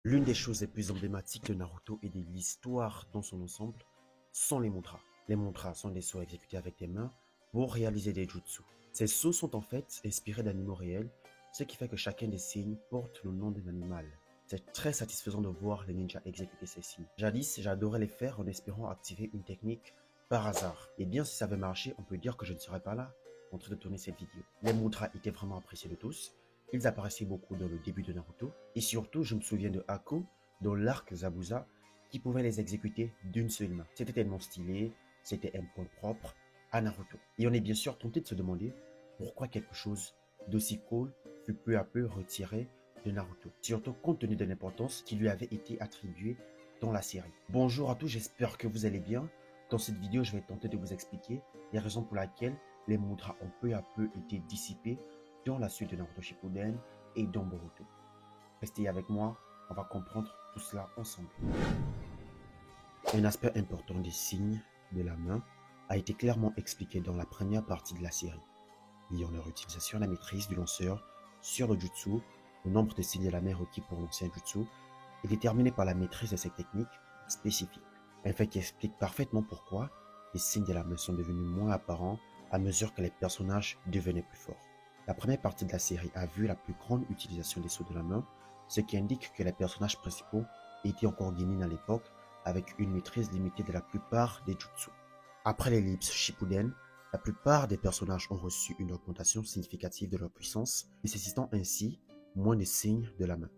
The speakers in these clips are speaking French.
L'une des choses les plus emblématiques de Naruto et de l'histoire dans son ensemble sont les mantras. Les mantras sont des sauts exécutés avec des mains pour réaliser des jutsu. Ces sauts sont en fait inspirés d'animaux réels, ce qui fait que chacun des signes porte le nom d'un animal. C'est très satisfaisant de voir les ninjas exécuter ces signes. Jadis, j'adorais les faire en espérant activer une technique par hasard. Et bien si ça avait marché, on peut dire que je ne serais pas là en train de tourner cette vidéo. Les mantras étaient vraiment appréciés de tous. Ils apparaissaient beaucoup dans le début de Naruto. Et surtout, je me souviens de Haku dans l'arc Zabuza qui pouvait les exécuter d'une seule main. C'était tellement stylé, c'était un point propre à Naruto. Et on est bien sûr tenté de se demander pourquoi quelque chose d'aussi cool fut peu à peu retiré de Naruto. Surtout compte tenu de l'importance qui lui avait été attribuée dans la série. Bonjour à tous, j'espère que vous allez bien. Dans cette vidéo, je vais tenter de vous expliquer les raisons pour lesquelles les mantras ont peu à peu été dissipés dans la suite de Naruto Shippuden et dans Boruto. Restez avec moi, on va comprendre tout cela ensemble. Un aspect important des signes de la main a été clairement expliqué dans la première partie de la série, liant leur utilisation à la maîtrise du lanceur sur le jutsu. Le nombre de signes de la main requis pour lancer un jutsu est déterminé par la maîtrise de cette technique spécifique. Un fait qui explique parfaitement pourquoi les signes de la main sont devenus moins apparents à mesure que les personnages devenaient plus forts. La première partie de la série a vu la plus grande utilisation des sauts de la main, ce qui indique que les personnages principaux étaient encore guinis à l'époque avec une maîtrise limitée de la plupart des jutsu. Après l'ellipse Shippuden, la plupart des personnages ont reçu une augmentation significative de leur puissance, nécessitant ainsi moins de signes de la main.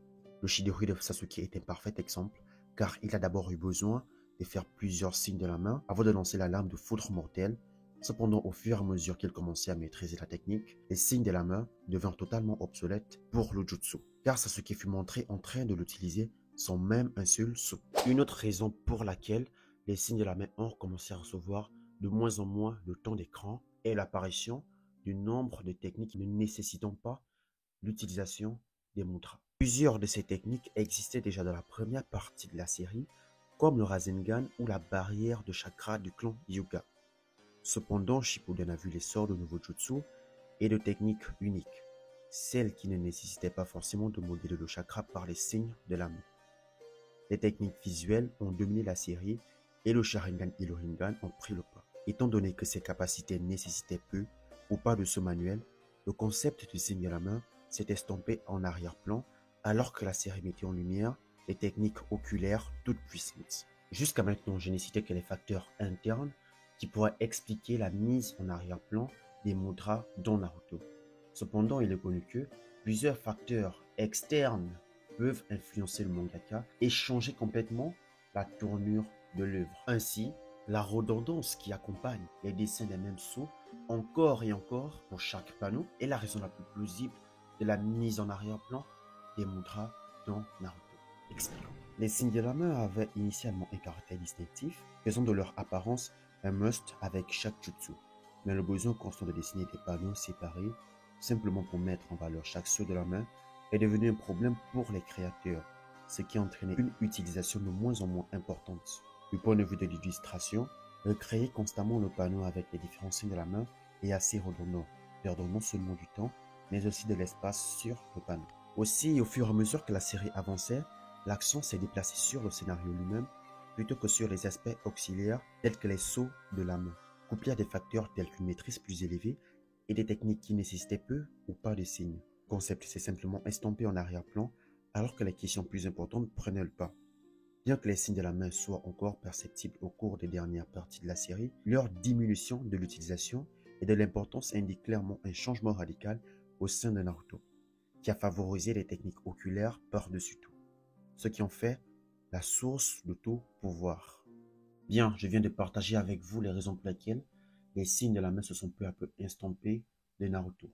Le Chidori de Sasuke est un parfait exemple, car il a d'abord eu besoin de faire plusieurs signes de la main avant de lancer la lame de foudre mortelle. Cependant, au fur et à mesure qu'il commençait à maîtriser la technique, les signes de la main devinrent totalement obsolètes pour le jutsu, car Sasuke fut montré en train de l'utiliser sans même un seul saut. Une autre raison pour laquelle les signes de la main ont commencé à recevoir de moins en moins de temps d'écran est l'apparition du nombre de techniques ne nécessitant pas l'utilisation des mantras. Plusieurs de ces techniques existaient déjà dans la première partie de la série, comme le Rasengan ou la barrière de chakra du clan Hyuga. Cependant, Shippuden a vu l'essor de nouveaux jutsu et de techniques uniques, celles qui ne nécessitaient pas forcément de modeler le chakra par les signes de la main. Les techniques visuelles ont dominé la série et le Sharingan et le Rinnegan ont pris le pas. Étant donné que ces capacités nécessitaient peu ou pas de saut manuel, le concept du signe de la main s'est estompé en arrière-plan alors que la série mettait en lumière les techniques oculaires toutes puissantes. Jusqu'à maintenant, je n'ai cité que les facteurs internes qui pourraient expliquer la mise en arrière-plan des mantras dans Naruto. Cependant, il est connu que plusieurs facteurs externes peuvent influencer le mangaka et changer complètement la tournure de l'œuvre. Ainsi, la redondance qui accompagne les dessins des mêmes sauts encore et encore pour chaque panneau est la raison la plus plausible de la mise en arrière-plan des mantras dans Naruto. Expliquons. Les signes de la main avaient initialement un caractère distinctif, faisant de leur apparence un must avec chaque jutsu. Mais le besoin constant de dessiner des panneaux séparés, simplement pour mettre en valeur chaque saut de la main, est devenu un problème pour les créateurs, ce qui a entraîné une utilisation de moins en moins importante. Du point de vue de l'illustration, recréer constamment le panneau avec les différents signes de la main est assez redondant, perdant non seulement du temps, mais aussi de l'espace sur le panneau. Aussi, au fur et à mesure que la série avançait, l'accent s'est déplacé sur le scénario lui-même plutôt que sur les aspects auxiliaires tels que les sauts de la main, couplés à des facteurs tels qu'une maîtrise plus élevée et des techniques qui nécessitaient peu ou pas de signes. Le concept s'est simplement estompé en arrière-plan alors que les questions plus importantes prenaient le pas. Bien que les signes de la main soient encore perceptibles au cours des dernières parties de la série, leur diminution de l'utilisation et de l'importance indique clairement un changement radical au sein de Naruto, qui a favorisé les techniques oculaires par-dessus tout, ce qui en fait la source de tout pouvoir. Bien, je viens de partager avec vous les raisons pour lesquelles les signes de la main se sont peu à peu estompés de Naruto.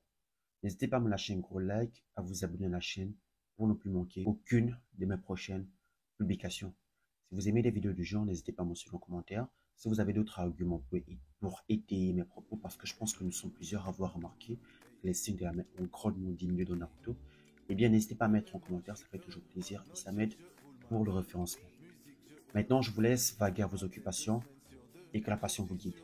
N'hésitez pas à me lâcher un gros like, à vous abonner à la chaîne pour ne plus manquer aucune de mes prochaines publications. Si vous aimez des vidéos du genre, n'hésitez pas à me suivre en commentaire. Si vous avez d'autres arguments pour étayer mes propos, parce que je pense que nous sommes plusieurs à avoir remarqué que les signes de la main ont grandement diminué dans Naruto, eh bien n'hésitez pas à mettre en commentaire, ça fait toujours plaisir et ça m'aide pour le référencement. Maintenant, je vous laisse vaguer à vos occupations et que la passion vous guide.